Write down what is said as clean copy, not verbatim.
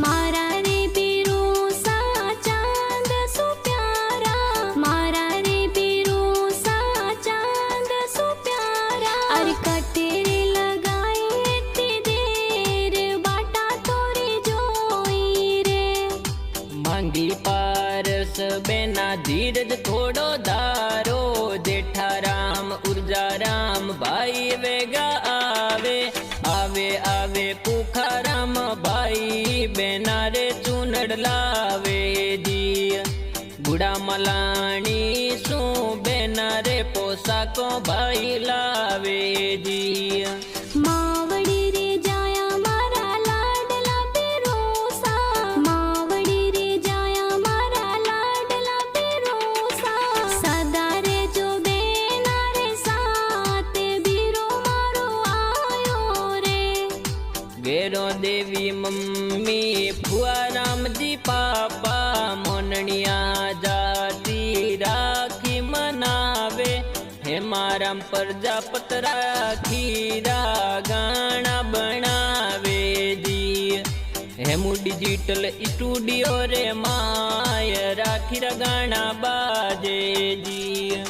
मारा रे पीरो सा चांद सो प्यारा, मारा रे पीरो सा चांद सो प्यारा। अरे कटेरे लगाए इतनी देर बाटा तोरी जोई रे। मांगी पारस बेना धीरज थोड़ो धारो, जेठा राम ऊर्जा राम भाई वेगा आवे। आवे आवे पुखा राम भाई बेना रे चूनड़ लावे जी। बुढ़ा मलानी सू बेना रे पोसाको भाई लावे जी। मावड़ी रे जाया मारा लाडला पेरोसा, मावड़ी रे जाया मारा लाडला पेरोसा। सदा रे जो बेना रे साथ बीरो मारो आयो रे। गेरो देवी मम्मी फुआ राम जी पापा, मोननिया जाती राखी मनावे। हे माराम प्रजापत राखीरा गाना बनावे जी। हेमू डिजिटल स्टूडियो रे माय राखीरा गाना बाजे जी।